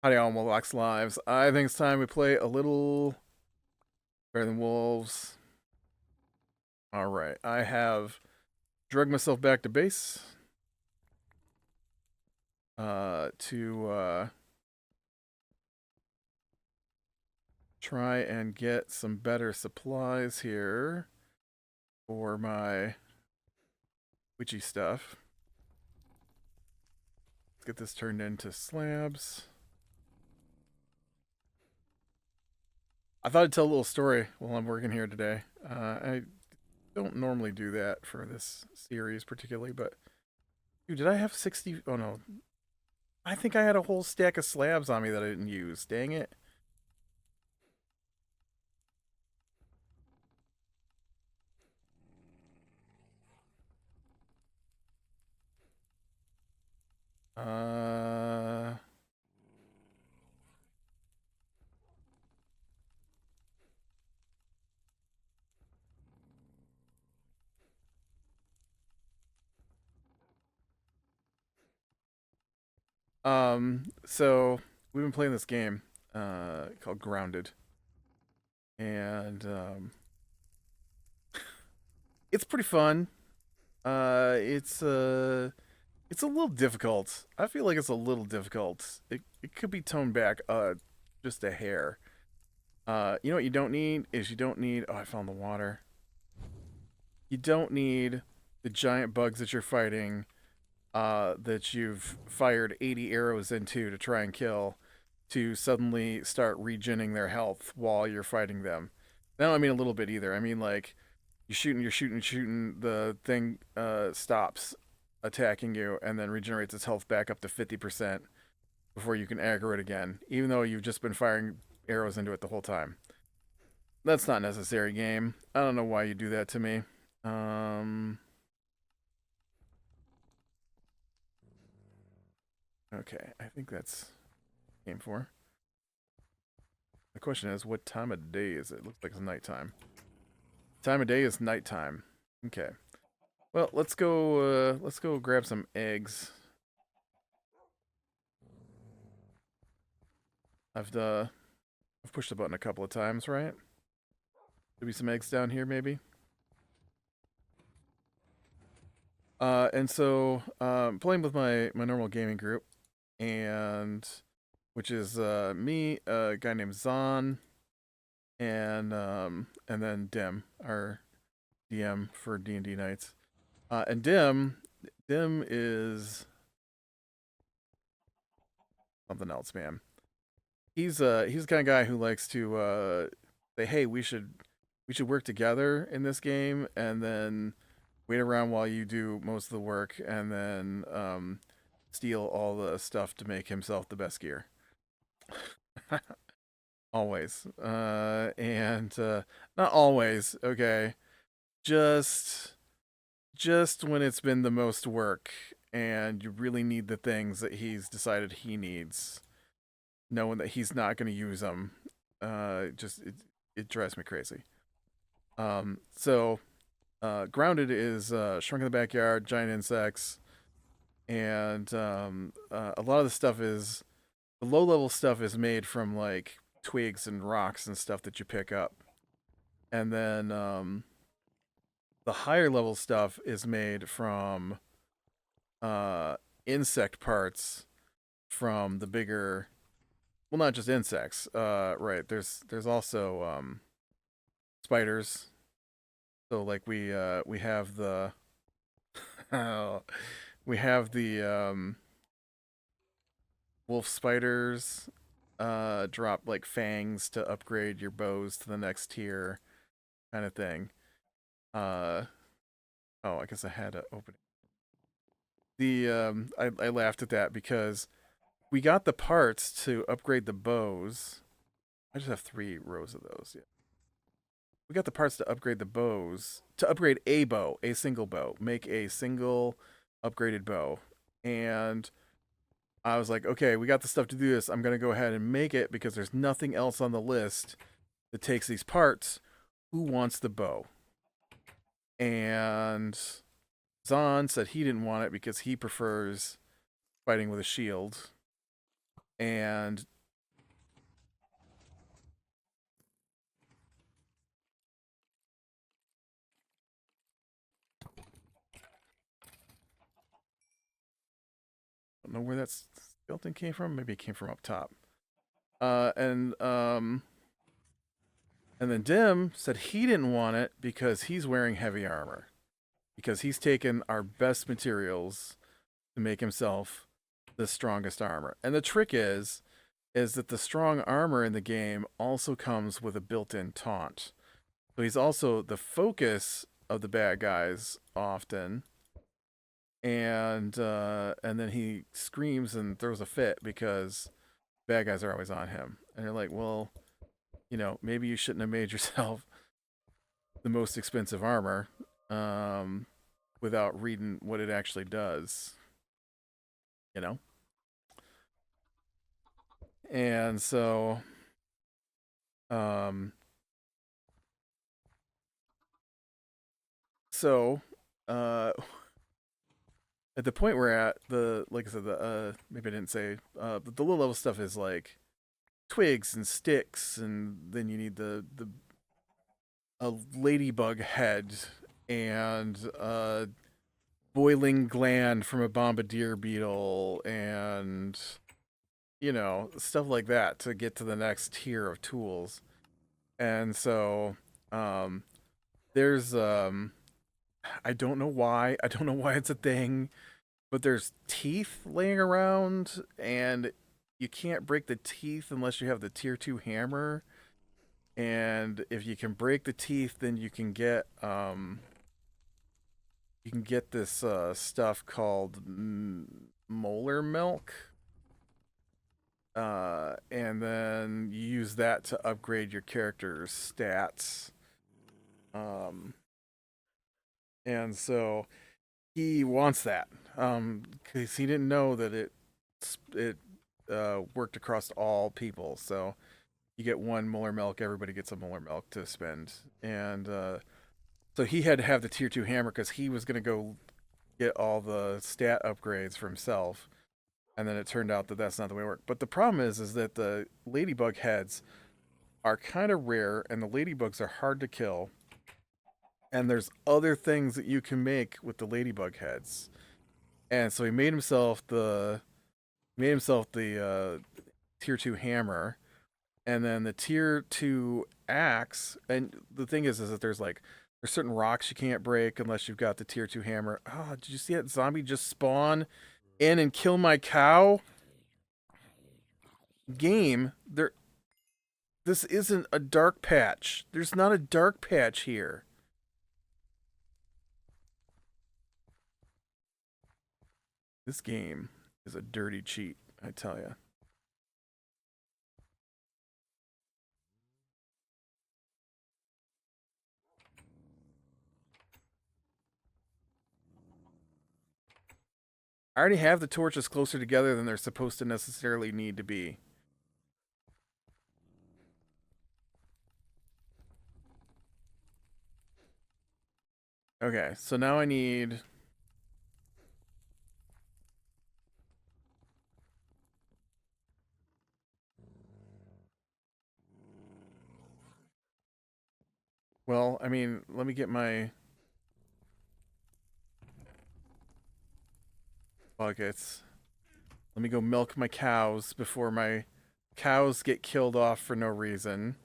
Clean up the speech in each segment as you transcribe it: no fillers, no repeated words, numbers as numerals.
Howdy, all Moloch's Lives. I think it's time we play a little Better Than Wolves. Alright, I have drugged myself back to base to try and get some better supplies here for my witchy stuff. Let's get this turned into slabs. I thought I'd tell a little story while I'm working here today. I don't normally do that for this series particularly, but dude, did I have 60? Oh no, I think I had a whole stack of slabs on me that I didn't use. Dang it. Uh, so we've been playing this game, called Grounded. And, it's pretty fun. It's a little difficult. I feel like it's a little difficult. It could be toned back, just a hair. You know what you don't need is you don't need, oh, I found the water. You don't need the giant bugs that you're fighting, that you've fired 80 arrows into to try and kill, to suddenly start regening their health while you're fighting them. I don't mean a little bit either. I mean like you're shooting, the thing stops attacking you and then regenerates its health back up to 50% before you can aggro it again, even though you've just been firing arrows into it the whole time. That's not necessary, game. I don't know why you do that to me. Okay, I think that's game 4. The question is, what time of day is it? Looks like it's nighttime. Time of day is nighttime. Okay. Well, let's go grab some eggs. I've pushed the button a couple of times, right? There'll be some eggs down here, maybe. And so playing with my normal gaming group, and which is me, a guy named Zon, and then Dim, our DM for D&D nights. And Dim is something else, man. He's the kind of guy who likes to say, "Hey, we should work together in this game," and then wait around while you do most of the work, and then steal all the stuff to make himself the best gear. Always, and not always. Okay, just when it's been the most work and you really need the things that he's decided he needs, knowing that he's not going to use them, it drives me crazy. So Grounded is Shrunk in the Backyard, Giant Insects, and a lot of the stuff is the low level stuff is made from like twigs and rocks and stuff that you pick up, and then the higher level stuff is made from insect parts from the bigger, well, not just insects, right, there's also spiders. So like we have the we have the wolf spiders, drop like fangs to upgrade your bows to the next tier, kind of thing. Oh, I guess I had to open it. I laughed at that because we got the parts to upgrade the bows. I just have 3 rows of those. Yeah. we got the parts to upgrade the bows, to upgrade a bow, a single bow, make a single upgraded bow. And I was like, okay, we got the stuff to do this. I'm going to go ahead and make it because there's nothing else on the list that takes these parts. Who wants the bow? And Zahn said he didn't want it because he prefers fighting with a shield. And I don't know where that skeleton came from. Maybe it came from up top. And then Dim said he didn't want it because he's wearing heavy armor. Because he's taken our best materials to make himself the strongest armor. And the trick is that the strong armor in the game also comes with a built-in taunt. So he's also the focus of the bad guys often. And then he screams and throws a fit because bad guys are always on him. And you're like, well, maybe you shouldn't have made yourself the most expensive armor without reading what it actually does. And so so at the point we're at, like I said, maybe I didn't say, the low level stuff is like twigs and sticks, and then you need a ladybug head and a boiling gland from a bombardier beetle, and stuff like that to get to the next tier of tools. And so there's I don't know why it's a thing, but there's teeth laying around, and you can't break the teeth unless you have the tier 2 hammer. And if you can break the teeth, then you can get this stuff called molar milk. And then you use that to upgrade your character's stats. And so he wants that because he didn't know that it worked across all people. So you get one molar milk, everybody gets a molar milk to spend. And so he had to have the tier 2 hammer because he was going to go get all the stat upgrades for himself. And then it turned out that that's not the way it worked. But the problem is that the ladybug heads are kind of rare, and the ladybugs are hard to kill. And there's other things that you can make with the ladybug heads. And so he made himself the tier 2 hammer, and then the tier 2 axe. And the thing is that there's certain rocks you can't break unless you've got the tier 2 hammer. Oh, did you see that zombie just spawn in and kill my cow? Game, this isn't a dark patch. There's not a dark patch here. This game is a dirty cheat, I tell you. I already have the torches closer together than they're supposed to necessarily need to be. Okay, so now I need... Well, I mean, let me get my buckets. Let me go milk my cows before my cows get killed off for no reason.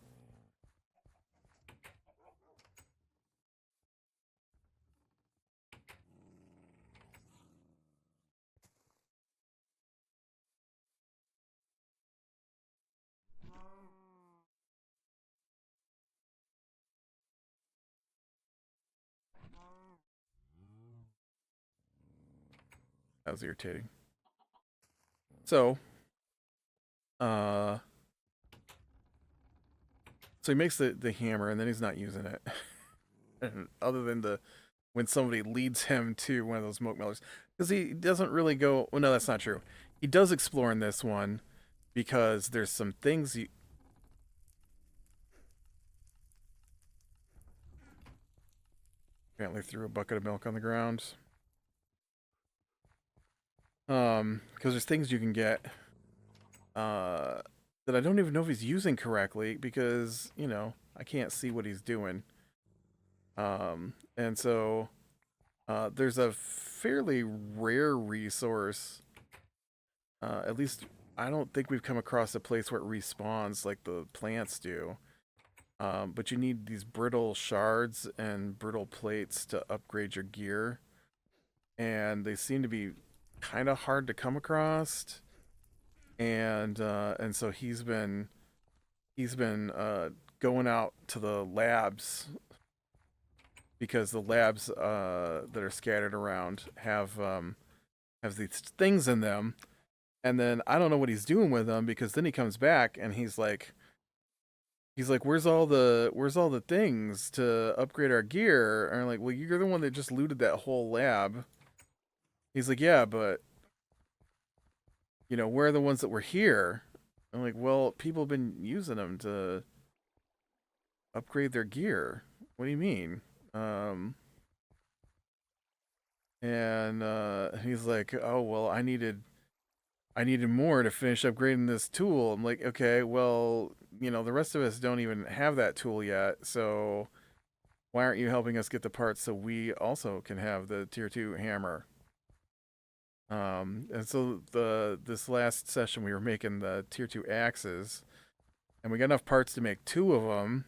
That was irritating. So, So he makes the hammer, and then he's not using it. And other than when somebody leads him to one of those smoke millers, because he doesn't really go. Well, no, that's not true. He does explore in this one because there's some things you. Apparently threw a bucket of milk on the ground. Because there's things you can get that I don't even know if he's using correctly because, I can't see what he's doing. And so there's a fairly rare resource. At least I don't think we've come across a place where it respawns like the plants do. But you need these brittle shards and brittle plates to upgrade your gear. And they seem to be kind of hard to come across. And so he's been going out to the labs because the labs that are scattered around have these things in them, and then I don't know what he's doing with them because then he comes back and he's like, where's all the things to upgrade our gear? And I'm like, well, you're the one that just looted that whole lab. He's like, yeah, but where are the ones that were here? I'm like, well, people have been using them to upgrade their gear. What do you mean? And he's like, oh, well, I needed more to finish upgrading this tool. I'm like, okay, well, the rest of us don't even have that tool yet, so why aren't you helping us get the parts so we also can have the tier 2 hammer? And so this last session we were making the tier 2 axes, and we got enough parts to make 2 of them,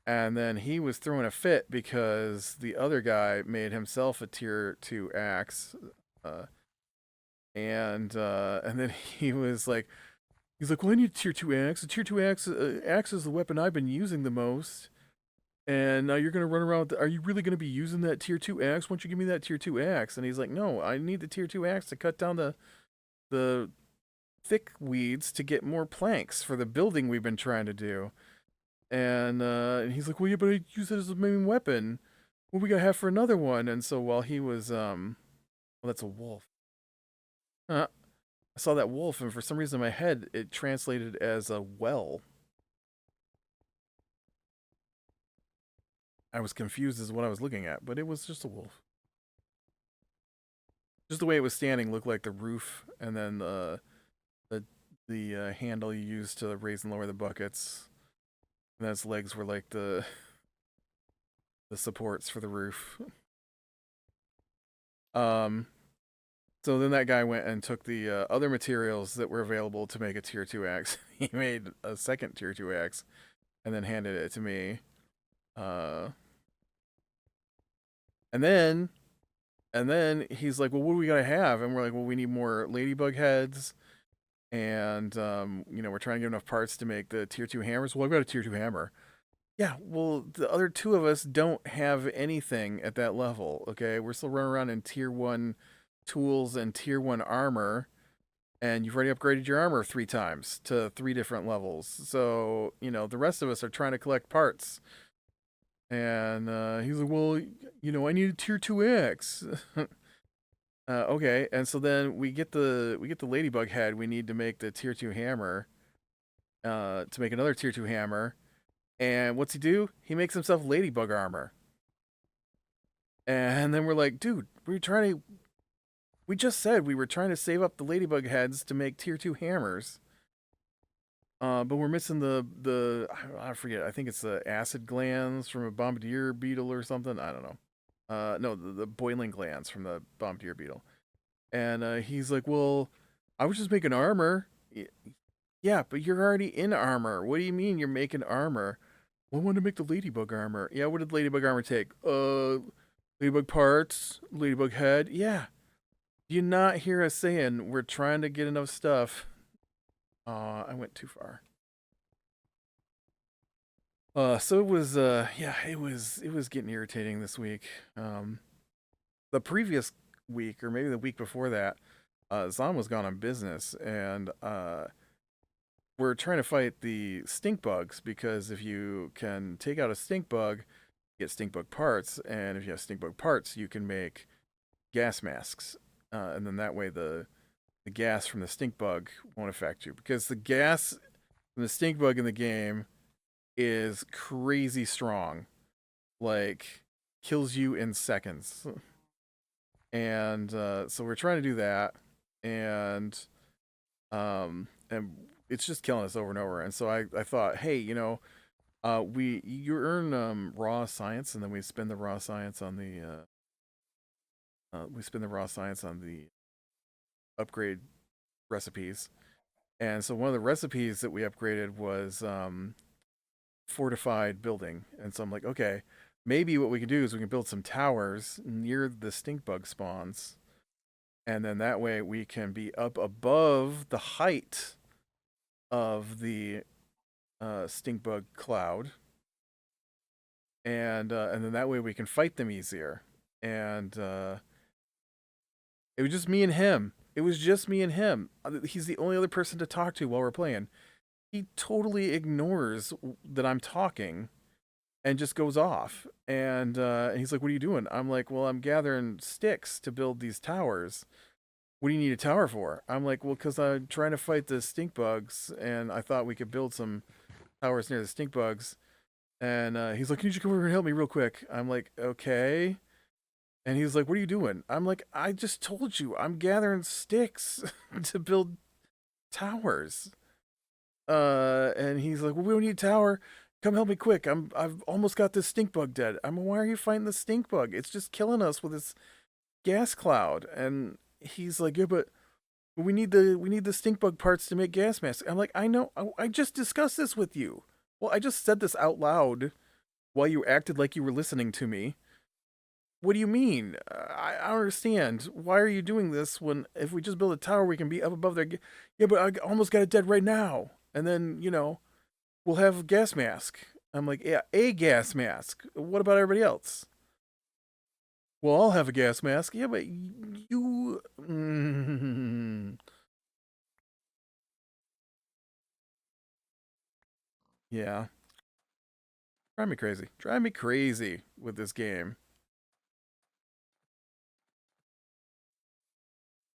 and then he was throwing a fit because the other guy made himself a tier 2 axe, and then he's like, well, I need a tier 2 axe. A tier 2 axe is the weapon I've been using the most. And now you're going to run around. Are you really going to be using that tier 2 axe? Why don't you give me that tier 2 axe? And he's like, no, I need the tier 2 axe to cut down the thick weeds to get more planks for the building we've been trying to do. And he's like, well, yeah, but I use it as a main weapon. What we got to have for another one? And so while he was, well, that's a wolf. I saw that wolf, and for some reason in my head, it translated as a well. I was confused as what I was looking at, but it was just a wolf. Just the way it was standing looked like the roof, and then the handle you use to raise and lower the buckets. And its legs were like the supports for the roof. So then that guy went and took the other materials that were available to make a tier 2 axe. He made a second tier 2 axe, and then handed it to me. And then he's like, well, what do we gotta have? And we're like, well, we need more ladybug heads. And, we're trying to get enough parts to make the tier 2 hammers. Well, I've got a tier 2 hammer. Yeah, well, the other 2 of us don't have anything at that level, okay? We're still running around in tier 1 tools and tier 1 armor. And you've already upgraded your armor 3 times to 3 different levels. So, the rest of us are trying to collect parts. And he's like, well, I need a tier 2 axe. Okay, and so then we get the ladybug head we need to make the tier 2 hammer. To make another tier 2 hammer. And what's he do? He makes himself ladybug armor. And then we're like, dude, we just said we were trying to save up the ladybug heads to make tier 2 hammers. But we're missing I forget, I think it's the acid glands from a bombardier beetle or something. I don't know. No, the boiling glands from the bombardier beetle. And he's like, well, I was just making armor. Yeah, but you're already in armor. What do you mean you're making armor? Well, I wanted to make the ladybug armor. Yeah, what did ladybug armor take? Ladybug parts, ladybug head. Yeah. Do you not hear us saying we're trying to get enough stuff? I went too far. So it was, yeah, it was getting irritating this week. The previous week, or maybe the week before that, Zahn was gone on business, and we're trying to fight the stink bugs because if you can take out a stink bug, you get stink bug parts, and if you have stink bug parts, you can make gas masks, and then that way the gas from the stink bug won't affect you because the gas from the stink bug in the game is crazy strong, like kills you in seconds, and so we're trying to do that, and it's just killing us over and over. And so I thought, hey, you earn raw science, and then we spend the raw science on the upgrade recipes. And so one of the recipes that we upgraded was fortified building. And so I'm like, okay, maybe what we can do is we can build some towers near the stink bug spawns, and then that way we can be up above the height of the stink bug cloud, and then that way we can fight them easier. And it was just me and him. It was just me and him. He's the only other person to talk to while we're playing. He totally ignores that I'm talking and just goes off. And he's like, "What are you doing?" I'm like, "Well, I'm gathering sticks to build these towers." "What do you need a tower for?" I'm like, "Well, because I'm trying to fight the stink bugs, and I thought we could build some towers near the stink bugs." And he's like, "Can you just come over and help me real quick?" I'm like, "Okay." And he's like, "What are you doing?" I'm like, "I just told you, I'm gathering sticks to build towers." And he's like, "Well, we don't need a tower. Come help me quick. I've almost got this stink bug dead." I'm like, "Why are you fighting the stink bug? It's just killing us with this gas cloud." And he's like, "Yeah, but we need the stink bug parts to make gas masks." I'm like, "I know. I just discussed this with you." Well, I just said this out loud while you acted like you were listening to me. What do you mean? I don't understand. Why are you doing this when if we just build a tower, we can be up above there? Yeah, but I almost got it dead right now. And then, we'll have a gas mask. I'm like, "Yeah, a gas mask. What about everybody else?" "Well, I'll have a gas mask." "Yeah, but you. Yeah. Drive me crazy. Drive me crazy with this game.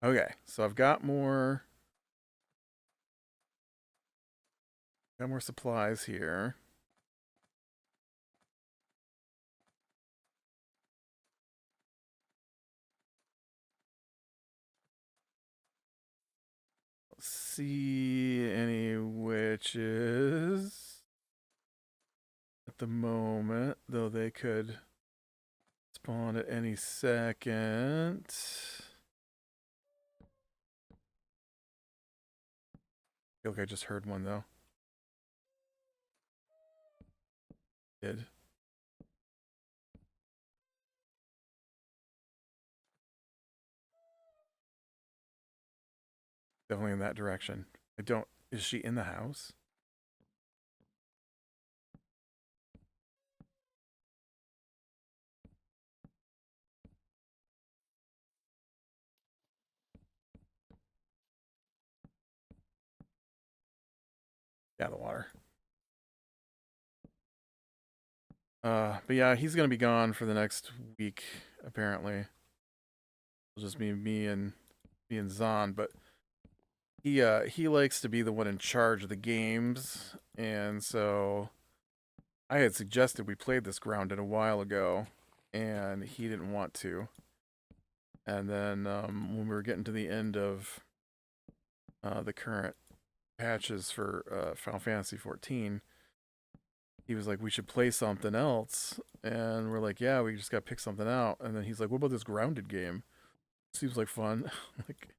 Okay, so I've got more supplies here. See any witches at the moment, though they could spawn at any second. I feel like I just heard one though. Did. Definitely in that direction. I don't. Is she in the house? Yeah, the water. But yeah, he's gonna be gone for the next week. Apparently, it'll just be me and Zahn. But he likes to be the one in charge of the games, and so I had suggested we played this grounded a while ago, and he didn't want to. And then when we were getting to the end of the current patches for Final Fantasy 14, he was like, "We should play something else," and we're like, "Yeah, we just got to pick something out." And then he's like, "What about this grounded game? Seems like fun." Like,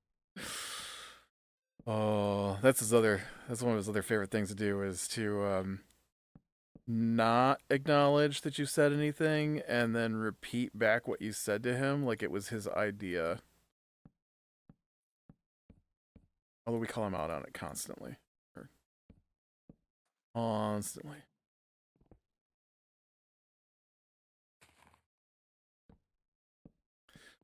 oh, that's one of his other favorite things to do is to not acknowledge that you said anything and then repeat back what you said to him like it was his idea. Although we call him out on it constantly. Constantly.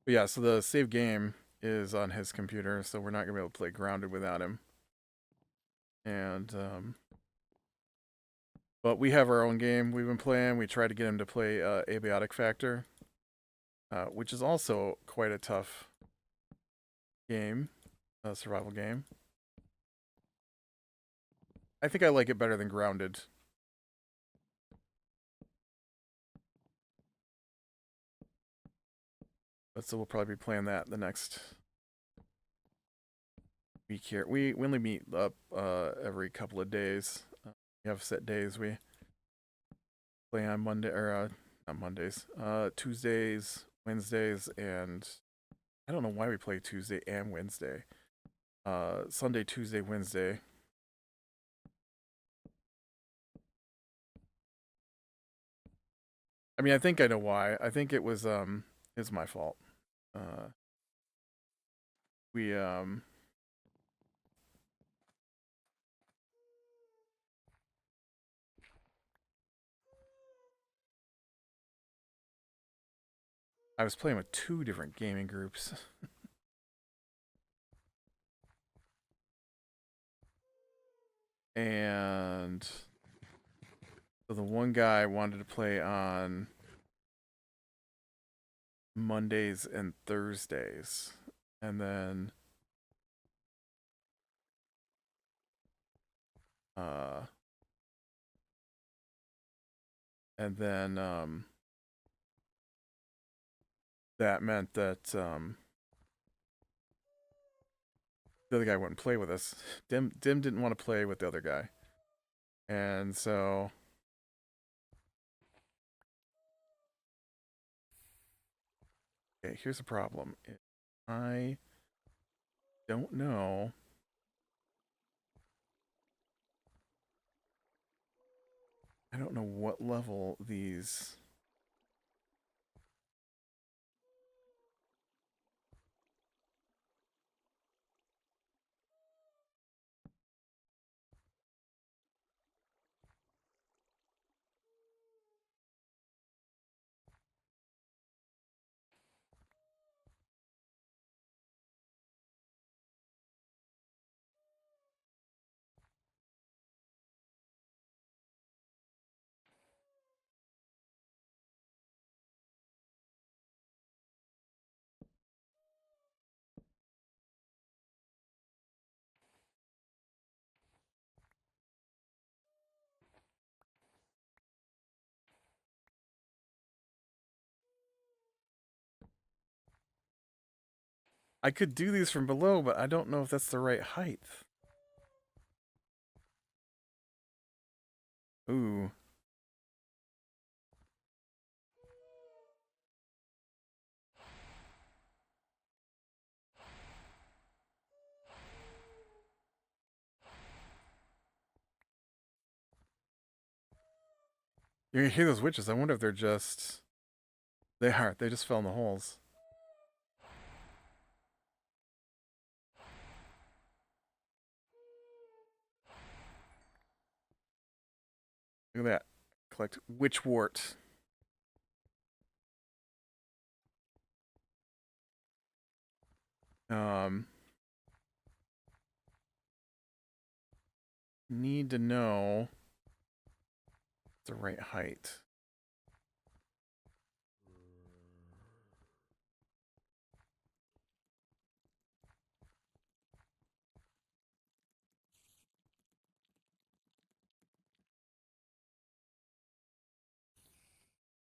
But yeah, so the save game is on his computer, so we're not gonna be able to play grounded without him. And but we have our own game we've been playing. We tried to get him to play Abiotic Factor, which is also quite a tough game, survival game. I think I like it better than Grounded. But so we'll probably be playing that the next week here. We only meet up every couple of days. We have set days we play on Monday or not Mondays, Tuesdays, Wednesdays, and I don't know why we play Tuesday and Wednesday. Sunday, Tuesday, Wednesday. I mean, I think I know why. I think it's my fault. Uh, we I was playing with two different gaming groups. And so the one guy wanted to play on Mondays and Thursdays. And then uh and then that meant that the other guy wouldn't play with us. Dim didn't want to play with the other guy. And so okay, here's the problem. I don't know. I don't know what level these I could do these from below, but I don't know if that's the right height. Ooh. You can hear those witches. I wonder if they're just... They are. They just fell in the holes. Look at that. Collect witchwort. Need to know the right height.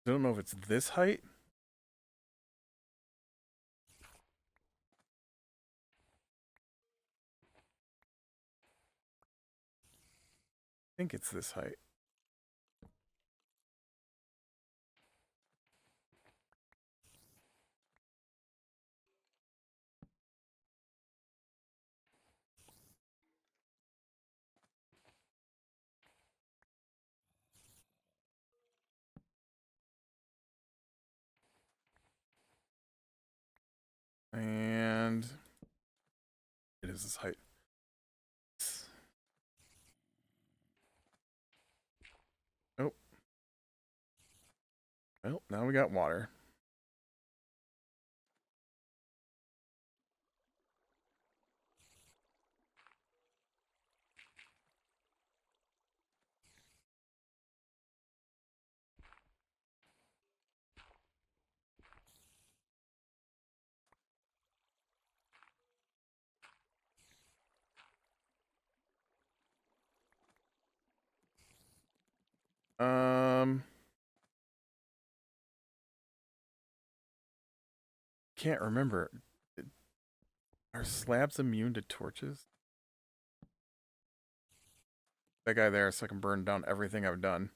I don't know if it's this height. I think it's this height. And it is this height. Oh. Well, now we got water. Can't remember. Are slabs immune to torches? That guy there, so I can burn down everything I've done.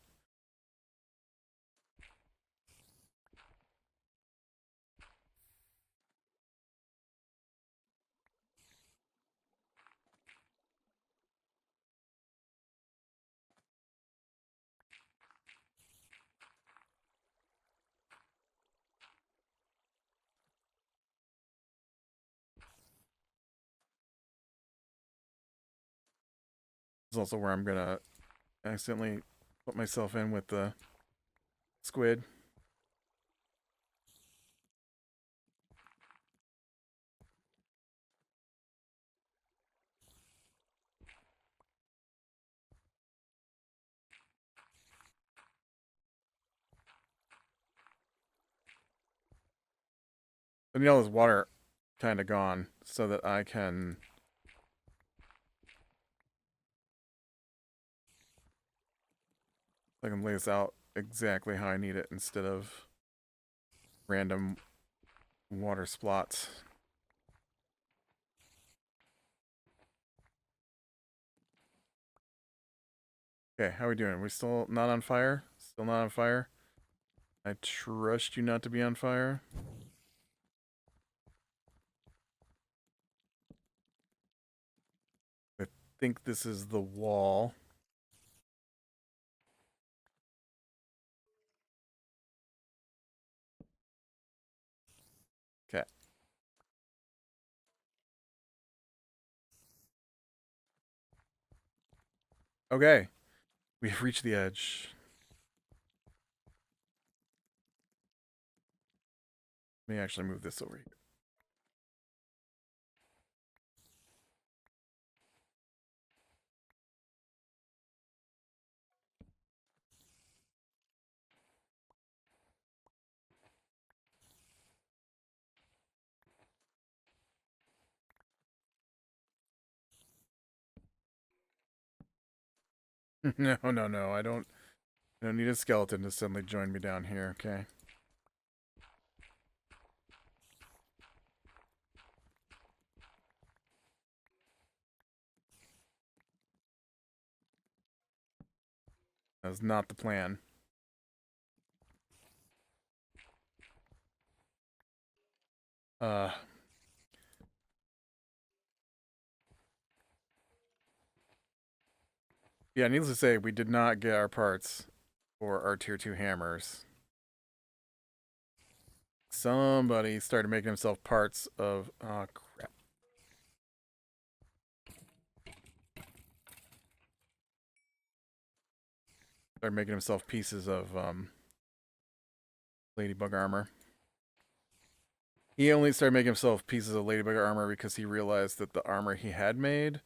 This is also where I'm gonna accidentally put myself in with the squid. I need all this water kind of gone so that I can lay this out exactly how I need it instead of random water splots. Okay, how are we doing? We still not on fire? Still not on fire? I trust you not to be on fire. I think this is the wall. Okay. Okay. We have reached the edge. Let me actually move this over here. No, no, no. I don't need a skeleton to suddenly join me down here, okay? That was not the plan. Uh Yeah, needless to say, we did not get our parts for our tier 2 hammers. Somebody started making himself parts of... Oh, crap. Started making himself pieces of ladybug armor. He only started making himself pieces of ladybug armor because he realized that the armor he had made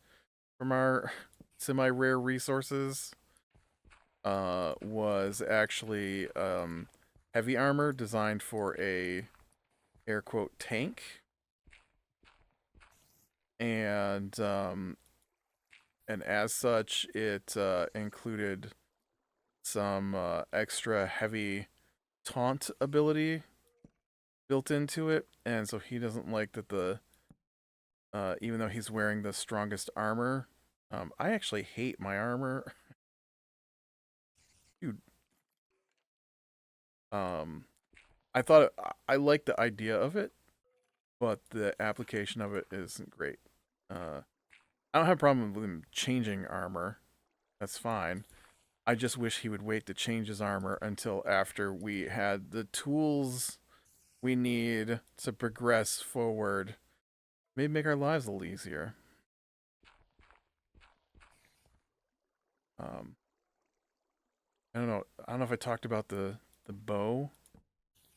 from our semi-rare resources was actually heavy armor designed for a air quote tank. And as such, it included some extra heavy taunt ability built into it, and so he doesn't like that the even though he's wearing the strongest armor. I actually hate my armor. Dude. I thought I like the idea of it, but the application of it isn't great. I don't have a problem with him changing armor. That's fine. I just wish he would wait to change his armor until after we had the tools we need to progress forward. Maybe make our lives a little easier. I don't know. I don't know if I talked about the bow.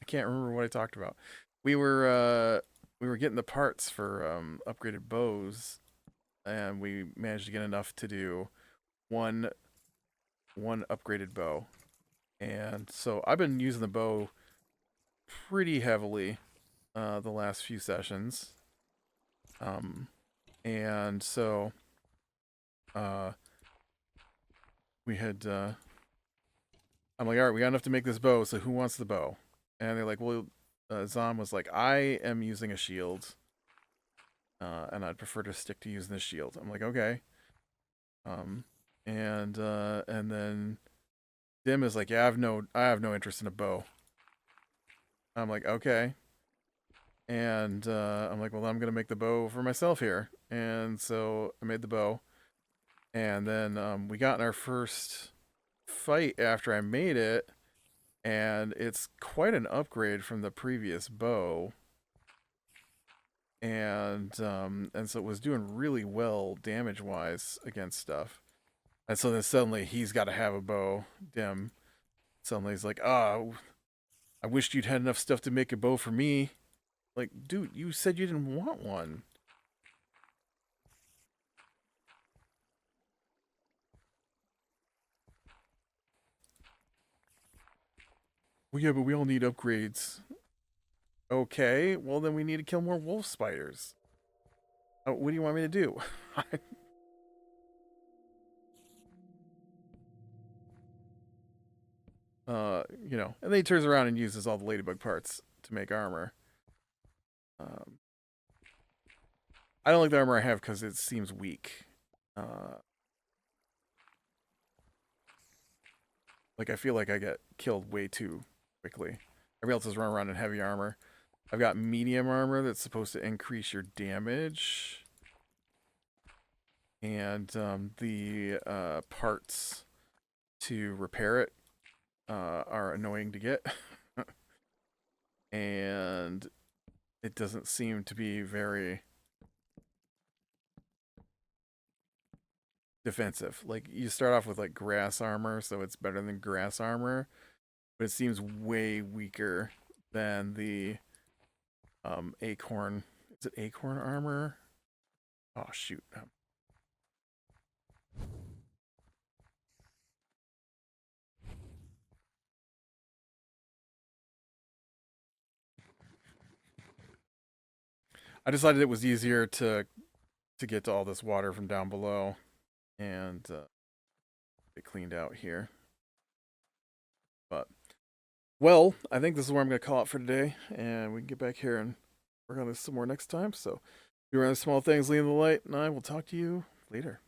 I can't remember what I talked about. We were getting the parts for upgraded bows, and we managed to get enough to do one upgraded bow. And so I've been using the bow pretty heavily the last few sessions. And so we had I'm like, all right, we got enough to make this bow. So who wants the bow? And they're like, well, Zom was like, I am using a shield, and I'd prefer to stick to using the shield. I'm like, okay. And then Dim is like, yeah, I have no interest in a bow. I'm like, okay. And I'm like, well, I'm gonna make the bow for myself here. And so I made the bow. And then we got in our first fight after I made it, and it's quite an upgrade from the previous bow. And so it was doing really well damage wise against stuff. And so then suddenly he's got to have a bow. Dim. Suddenly he's like, oh, I wished you'd had enough stuff to make a bow for me. Like, dude, you said you didn't want one. Well, yeah, but we all need upgrades. Okay, well then we need to kill more wolf spiders. What do you want me to do? You know, and then he turns around and uses all the ladybug parts to make armor. Um, I don't like the armor I have because it seems weak. Like I feel like I get killed way too quickly. Everybody else is running around in heavy armor. I've got medium armor that's supposed to increase your damage. And the parts to repair it are annoying to get. And it doesn't seem to be very defensive. Like, you start off with, like, grass armor, so it's better than grass armor. But it seems way weaker than the acorn. Is it acorn armor? Oh, shoot. I decided it was easier to get to all this water from down below and get cleaned out here. But, well, I think this is where I'm going to call it for today, and we can get back here and work on this some more next time. So, do around small things, leading the light, and I will talk to you later.